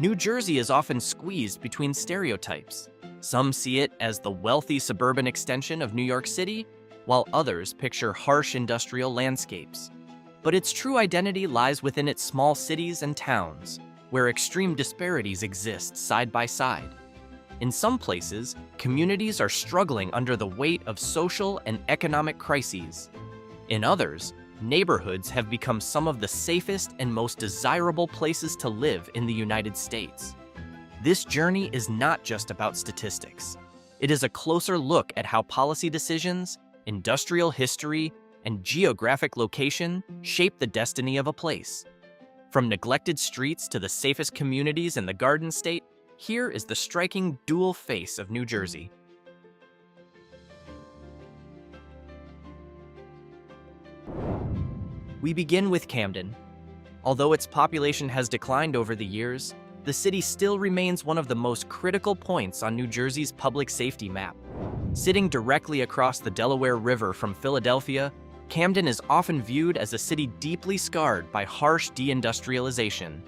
New Jersey is often squeezed between stereotypes. Some see it as the wealthy suburban extension of New York City, while others picture harsh industrial landscapes. But its true identity lies within its small cities and towns, where extreme disparities exist side by side. In some places, communities are struggling under the weight of social and economic crises. In others, neighborhoods have become some of the safest and most desirable places to live in the United States. This journey is not just about statistics. It is a closer look at how policy decisions, industrial history, and geographic location shape the destiny of a place. From neglected streets to the safest communities in the Garden State, here is the striking dual face of New Jersey. We begin with Camden. Although its population has declined over the years, the city still remains one of the most critical points on New Jersey's public safety map. Sitting directly across the Delaware River from Philadelphia, Camden is often viewed as a city deeply scarred by harsh deindustrialization.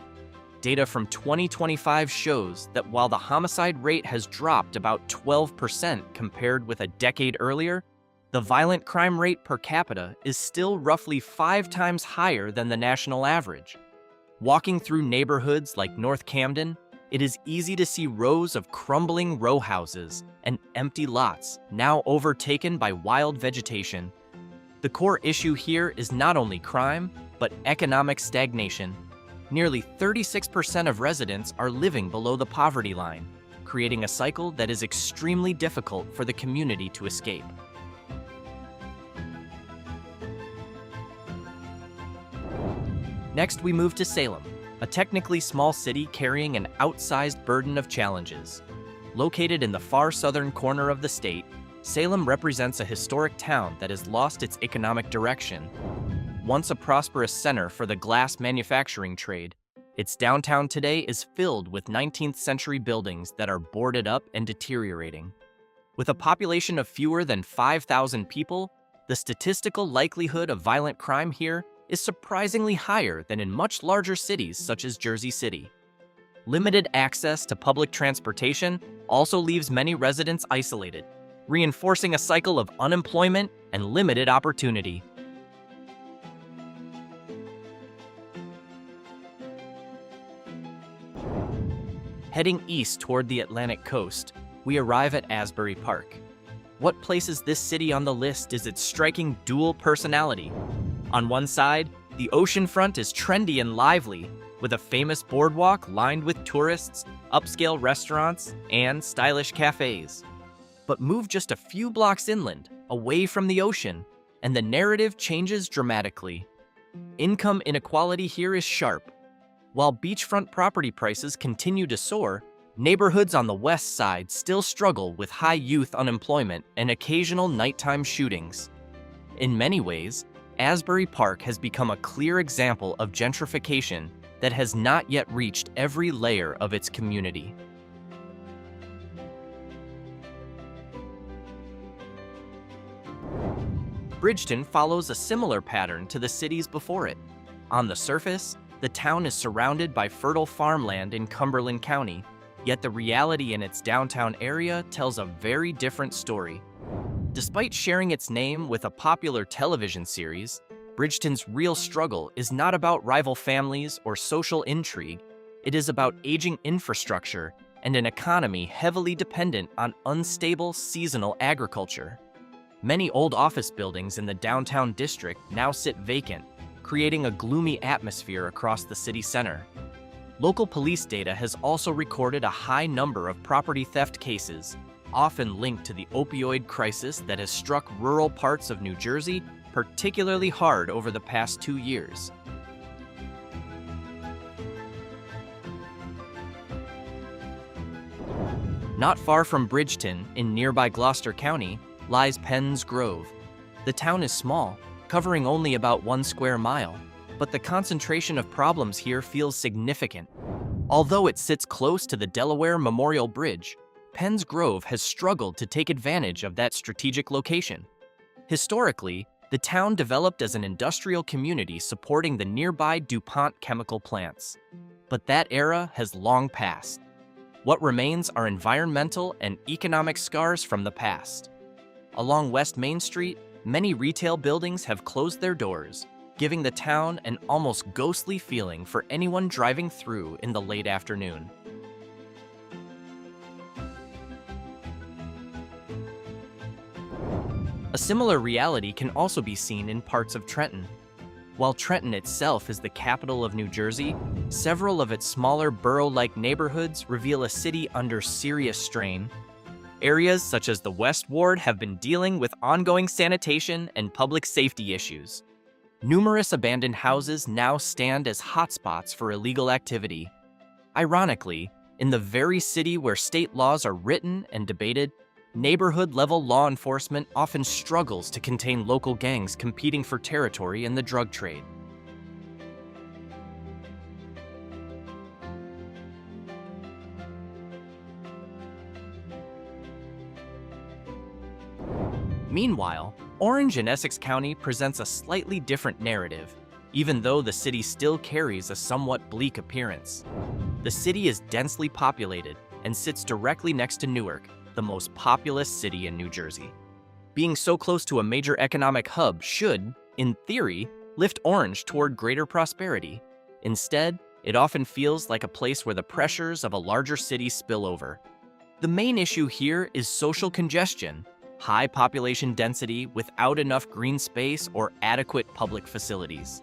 Data from 2025 shows that while the homicide rate has dropped about 12% compared with a decade earlier, the violent crime rate per capita is still roughly 5 times higher than the national average. Walking through neighborhoods like North Camden, it is easy to see rows of crumbling row houses and empty lots now overtaken by wild vegetation. The core issue here is not only crime, but economic stagnation. Nearly 36% of residents are living below the poverty line, creating a cycle that is extremely difficult for the community to escape. Next, we move to Salem, a technically small city carrying an outsized burden of challenges. Located in the far southern corner of the state, Salem represents a historic town that has lost its economic direction. Once a prosperous center for the glass manufacturing trade, its downtown today is filled with 19th century buildings that are boarded up and deteriorating. With a population of fewer than 5,000 people, the statistical likelihood of violent crime here is surprisingly higher than in much larger cities such as Jersey City. Limited access to public transportation also leaves many residents isolated, reinforcing a cycle of unemployment and limited opportunity. Heading east toward the Atlantic coast, we arrive at Asbury Park. What places this city on the list is its striking dual personality. On one side, the oceanfront is trendy and lively, with a famous boardwalk lined with tourists, upscale restaurants, and stylish cafes. But move just a few blocks inland, away from the ocean, and the narrative changes dramatically. Income inequality here is sharp. While beachfront property prices continue to soar, neighborhoods on the west side still struggle with high youth unemployment and occasional nighttime shootings. In many ways, Asbury Park has become a clear example of gentrification that has not yet reached every layer of its community. Bridgeton follows a similar pattern to the cities before it. On the surface, the town is surrounded by fertile farmland in Cumberland County, yet the reality in its downtown area tells a very different story. Despite sharing its name with a popular television series, Bridgeton's real struggle is not about rival families or social intrigue. It is about aging infrastructure and an economy heavily dependent on unstable seasonal agriculture. Many old office buildings in the downtown district now sit vacant, creating a gloomy atmosphere across the city center. Local police data has also recorded a high number of property theft cases, often linked to the opioid crisis that has struck rural parts of New Jersey particularly hard over the past 2 years. Not far from Bridgeton, in nearby Gloucester County, lies Penns Grove. The town is small, covering only about 1 square mile, but the concentration of problems here feels significant. Although it sits close to the Delaware Memorial Bridge, Penns Grove has struggled to take advantage of that strategic location. Historically, the town developed as an industrial community supporting the nearby DuPont chemical plants. But that era has long passed. What remains are environmental and economic scars from the past. Along West Main Street, many retail buildings have closed their doors, giving the town an almost ghostly feeling for anyone driving through in the late afternoon. A similar reality can also be seen in parts of Trenton. While Trenton itself is the capital of New Jersey, several of its smaller borough-like neighborhoods reveal a city under serious strain. Areas such as the West Ward have been dealing with ongoing sanitation and public safety issues. Numerous abandoned houses now stand as hotspots for illegal activity. Ironically, in the very city where state laws are written and debated, neighborhood-level law enforcement often struggles to contain local gangs competing for territory in the drug trade. Meanwhile, Orange in Essex County presents a slightly different narrative, even though the city still carries a somewhat bleak appearance. The city is densely populated and sits directly next to Newark, the most populous city in New Jersey. Being so close to a major economic hub should, in theory, lift Orange toward greater prosperity. Instead, it often feels like a place where the pressures of a larger city spill over. The main issue here is social congestion, high population density without enough green space or adequate public facilities.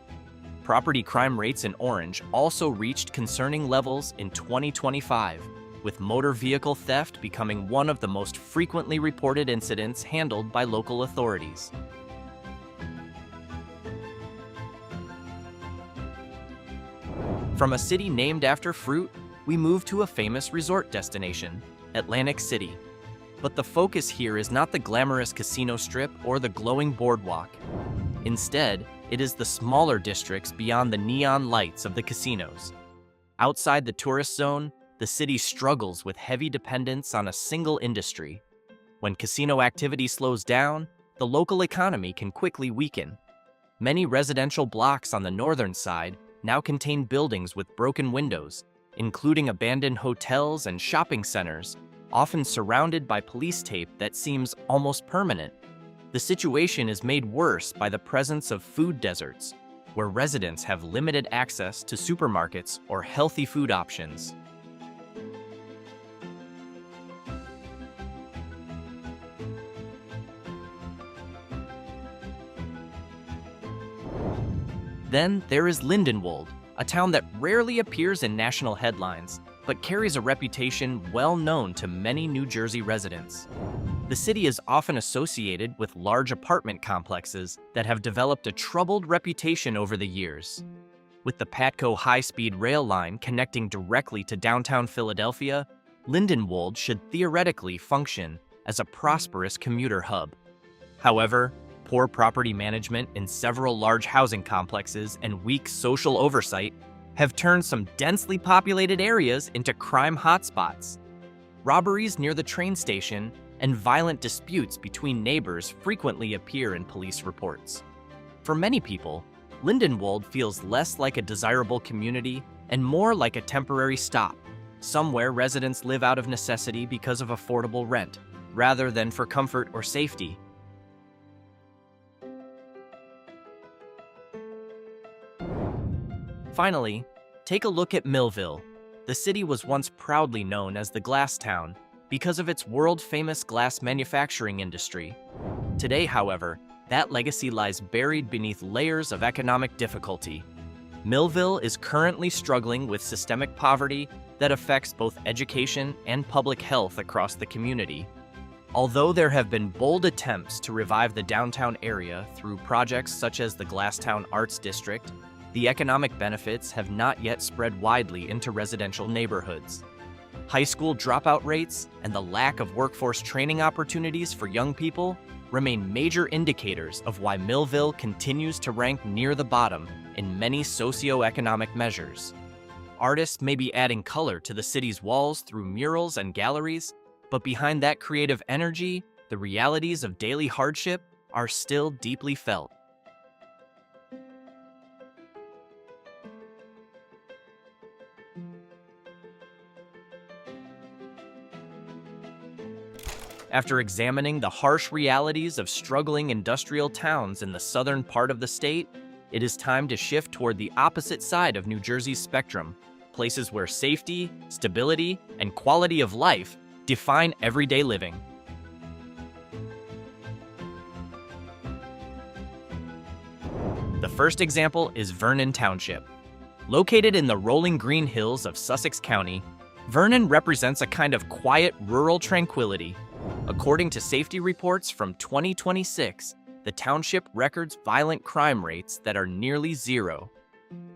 Property crime rates in Orange also reached concerning levels in 2025, with motor vehicle theft becoming one of the most frequently reported incidents handled by local authorities. From a city named after fruit, we move to a famous resort destination, Atlantic City. But the focus here is not the glamorous casino strip or the glowing boardwalk. Instead, it is the smaller districts beyond the neon lights of the casinos. Outside the tourist zone, the city struggles with heavy dependence on a single industry. When casino activity slows down, the local economy can quickly weaken. Many residential blocks on the northern side now contain buildings with broken windows, including abandoned hotels and shopping centers, often surrounded by police tape that seems almost permanent. The situation is made worse by the presence of food deserts, where residents have limited access to supermarkets or healthy food options. Then there is Lindenwold, a town that rarely appears in national headlines, but carries a reputation well known to many New Jersey residents. The city is often associated with large apartment complexes that have developed a troubled reputation over the years. With the Patco high-speed rail line connecting directly to downtown Philadelphia, Lindenwold should theoretically function as a prosperous commuter hub. However, poor property management in several large housing complexes and weak social oversight have turned some densely populated areas into crime hotspots. Robberies near the train station and violent disputes between neighbors frequently appear in police reports. For many people, Lindenwold feels less like a desirable community and more like a temporary stop, somewhere residents live out of necessity because of affordable rent, rather than for comfort or safety. Finally, take a look at Millville. The city was once proudly known as the Glass Town because of its world-famous glass manufacturing industry. Today, however, that legacy lies buried beneath layers of economic difficulty. Millville is currently struggling with systemic poverty that affects both education and public health across the community. Although there have been bold attempts to revive the downtown area through projects such as the Glasstown Arts District, the economic benefits have not yet spread widely into residential neighborhoods. High school dropout rates and the lack of workforce training opportunities for young people remain major indicators of why Millville continues to rank near the bottom in many socioeconomic measures. Artists may be adding color to the city's walls through murals and galleries, but behind that creative energy, the realities of daily hardship are still deeply felt. After examining the harsh realities of struggling industrial towns in the southern part of the state, it is time to shift toward the opposite side of New Jersey's spectrum, places where safety, stability, and quality of life define everyday living. The first example is Vernon Township. Located in the rolling green hills of Sussex County, Vernon represents a kind of quiet rural tranquility. According to safety reports from 2026, the township records violent crime rates that are nearly zero.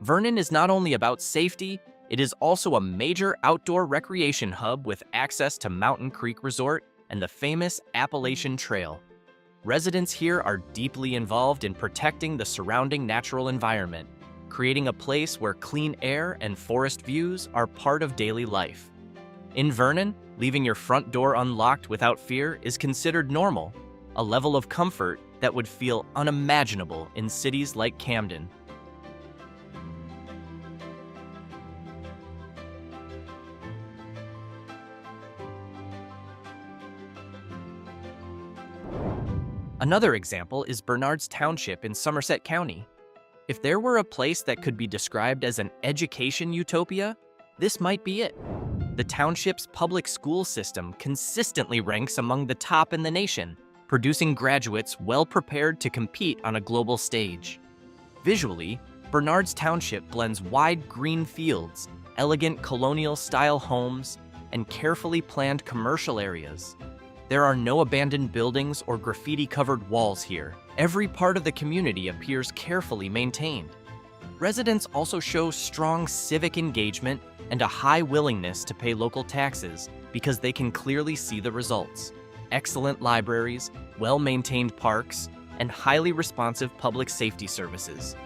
Vernon is not only about safety, it is also a major outdoor recreation hub with access to Mountain Creek Resort and the famous Appalachian Trail. Residents here are deeply involved in protecting the surrounding natural environment, creating a place where clean air and forest views are part of daily life. In Vernon, leaving your front door unlocked without fear is considered normal, a level of comfort that would feel unimaginable in cities like Camden. Another example is Bernard's Township in Somerset County. If there were a place that could be described as an education utopia, this might be it. The township's public school system consistently ranks among the top in the nation, producing graduates well prepared to compete on a global stage. Visually, Bernard's Township blends wide green fields, elegant colonial-style homes, and carefully planned commercial areas. There are no abandoned buildings or graffiti-covered walls here. Every part of the community appears carefully maintained. Residents also show strong civic engagement and a high willingness to pay local taxes because they can clearly see the results. Excellent libraries, well-maintained parks, and highly responsive public safety services.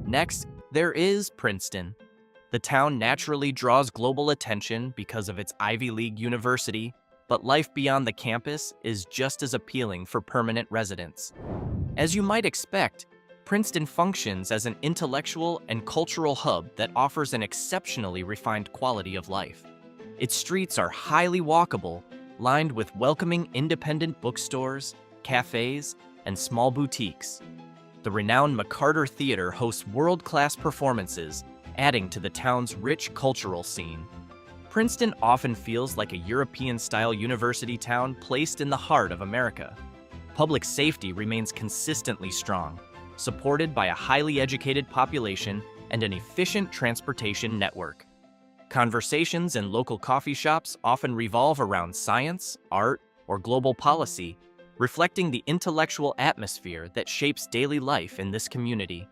Next, there is Princeton. The town naturally draws global attention because of its Ivy League university, but life beyond the campus is just as appealing for permanent residents. As you might expect, Princeton functions as an intellectual and cultural hub that offers an exceptionally refined quality of life. Its streets are highly walkable, lined with welcoming independent bookstores, cafes, and small boutiques. The renowned McCarter Theater hosts world-class performances, adding to the town's rich cultural scene. Princeton often feels like a European-style university town placed in the heart of America. Public safety remains consistently strong, supported by a highly educated population and an efficient transportation network. Conversations in local coffee shops often revolve around science, art, or global policy, reflecting the intellectual atmosphere that shapes daily life in this community.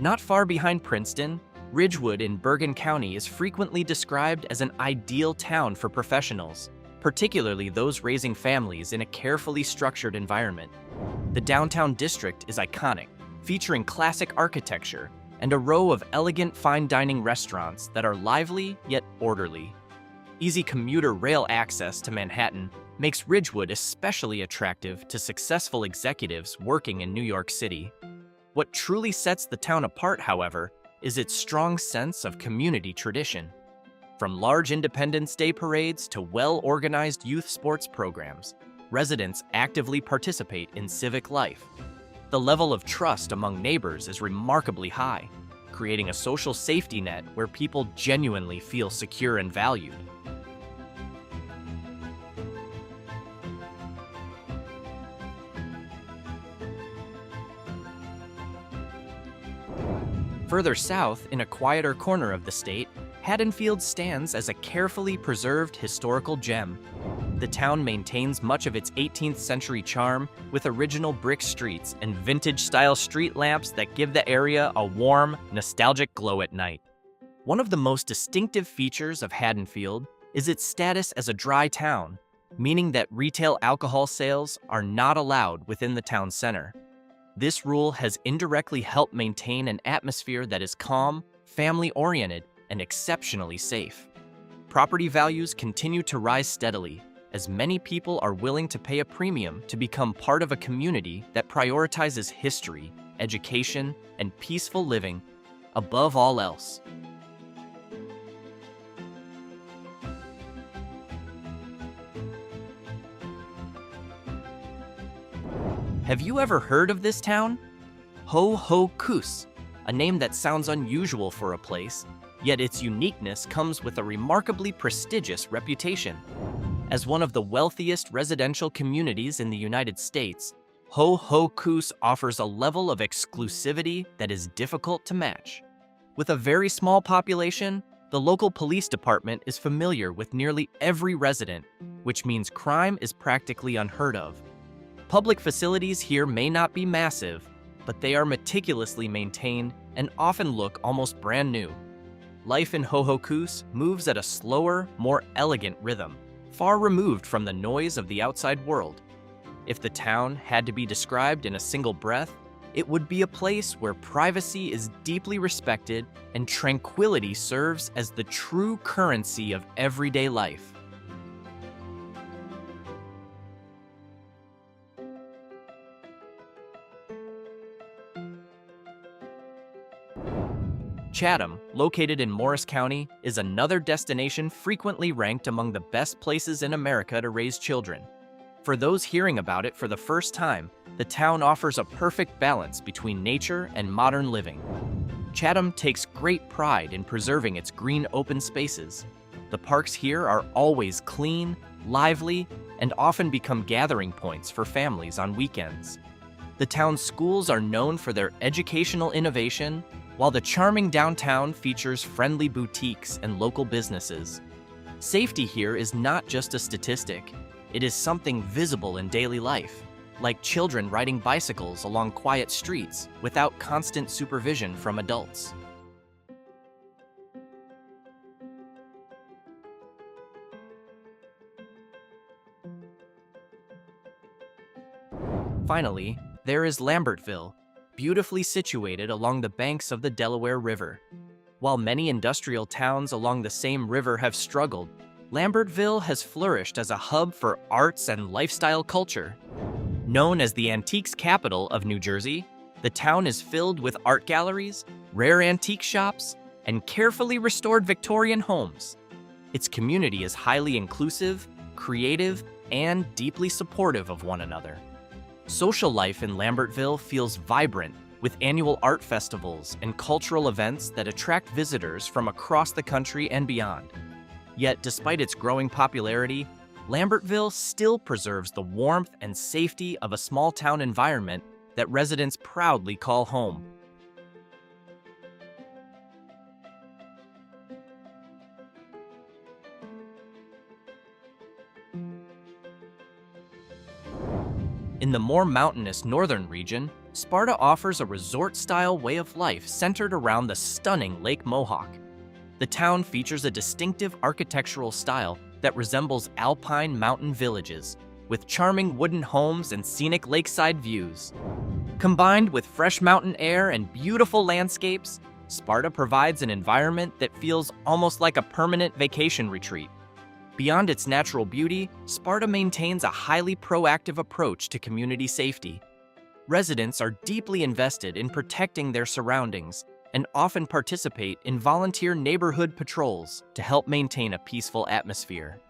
Not far behind Princeton, Ridgewood in Bergen County is frequently described as an ideal town for professionals, particularly those raising families in a carefully structured environment. The downtown district is iconic, featuring classic architecture and a row of elegant fine dining restaurants that are lively yet orderly. Easy commuter rail access to Manhattan makes Ridgewood especially attractive to successful executives working in New York City. What truly sets the town apart, however, is its strong sense of community tradition. From large Independence Day parades to well-organized youth sports programs, residents actively participate in civic life. The level of trust among neighbors is remarkably high, creating a social safety net where people genuinely feel secure and valued. Further south, in a quieter corner of the state, Haddonfield stands as a carefully preserved historical gem. The town maintains much of its 18th century charm with original brick streets and vintage-style street lamps that give the area a warm, nostalgic glow at night. One of the most distinctive features of Haddonfield is its status as a dry town, meaning that retail alcohol sales are not allowed within the town center. This rule has indirectly helped maintain an atmosphere that is calm, family-oriented, and exceptionally safe. property values continue to rise steadily, as many people are willing to pay a premium to become part of a community that prioritizes history, education, and peaceful living above all else. Have you ever heard of this town? Ho-Ho-Kus, a name that sounds unusual for a place, yet its uniqueness comes with a remarkably prestigious reputation. As one of the wealthiest residential communities in the United States, Ho-Ho-Kus offers a level of exclusivity that is difficult to match. With a very small population, the local police department is familiar with nearly every resident, which means crime is practically unheard of. Public facilities here may not be massive, but they are meticulously maintained and often look almost brand new. Life in Ho-Ho-Kus moves at a slower, more elegant rhythm, far removed from the noise of the outside world. If the town had to be described in a single breath, it would be a place where privacy is deeply respected and tranquility serves as the true currency of everyday life. Chatham, located in Morris County, is another destination frequently ranked among the best places in America to raise children. For those hearing about it for the first time, the town offers a perfect balance between nature and modern living. Chatham takes great pride in preserving its green open spaces. The parks here are always clean, lively, and often become gathering points for families on weekends. The town's schools are known for their educational innovation, while the charming downtown features friendly boutiques and local businesses. Safety here is not just a statistic, it is something visible in daily life, like children riding bicycles along quiet streets without constant supervision from adults. Finally, there is Lambertville, beautifully situated along the banks of the Delaware River. While many industrial towns along the same river have struggled, Lambertville has flourished as a hub for arts and lifestyle culture. Known as the antiques capital of New Jersey, the town is filled with art galleries, rare antique shops, and carefully restored Victorian homes. Its community is highly inclusive, creative, and deeply supportive of one another. Social life in Lambertville feels vibrant, with annual art festivals and cultural events that attract visitors from across the country and beyond. Yet, despite its growing popularity, Lambertville still preserves the warmth and safety of a small-town environment that residents proudly call home. In the more mountainous northern region, Sparta offers a resort-style way of life centered around the stunning Lake Mohawk. The town features a distinctive architectural style that resembles alpine mountain villages, with charming wooden homes and scenic lakeside views. Combined with fresh mountain air and beautiful landscapes, Sparta provides an environment that feels almost like a permanent vacation retreat. Beyond its natural beauty, Sparta maintains a highly proactive approach to community safety. Residents are deeply invested in protecting their surroundings and often participate in volunteer neighborhood patrols to help maintain a peaceful atmosphere.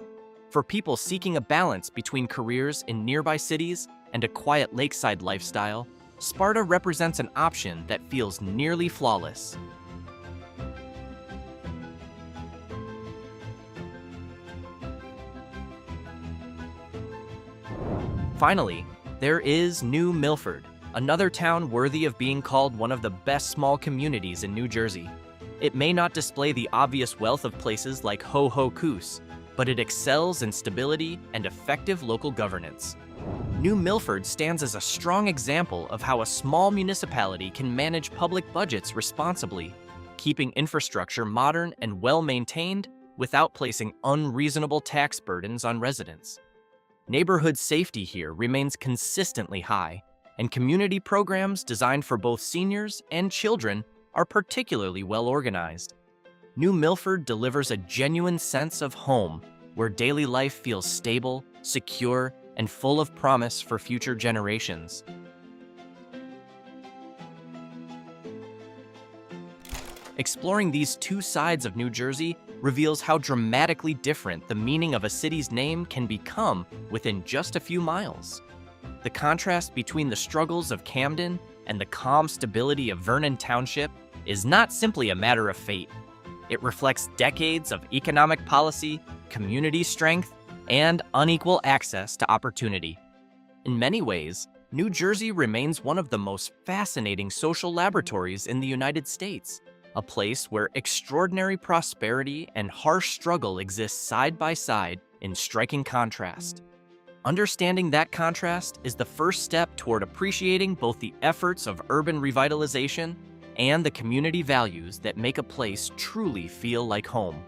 For people seeking a balance between careers in nearby cities and a quiet lakeside lifestyle, Sparta represents an option that feels nearly flawless. Finally, there is New Milford, another town worthy of being called one of the best small communities in New Jersey. It may not display the obvious wealth of places like Ho-Ho-Kus, but it excels in stability and effective local governance. New Milford stands as a strong example of how a small municipality can manage public budgets responsibly, keeping infrastructure modern and well-maintained without placing unreasonable tax burdens on residents. Neighborhood safety here remains consistently high, and community programs designed for both seniors and children are particularly well organized. New Milford delivers a genuine sense of home, where daily life feels stable, secure, and full of promise for future generations. Exploring these two sides of New Jersey reveals how dramatically different the meaning of a city's name can become within just a few miles. The contrast between the struggles of Camden and the calm stability of Vernon Township is not simply a matter of fate. It reflects decades of economic policy, community strength, and unequal access to opportunity. In many ways, New Jersey remains one of the most fascinating social laboratories in the United States, a place where extraordinary prosperity and harsh struggle exist side by side in striking contrast. Understanding that contrast is the first step toward appreciating both the efforts of urban revitalization and the community values that make a place truly feel like home.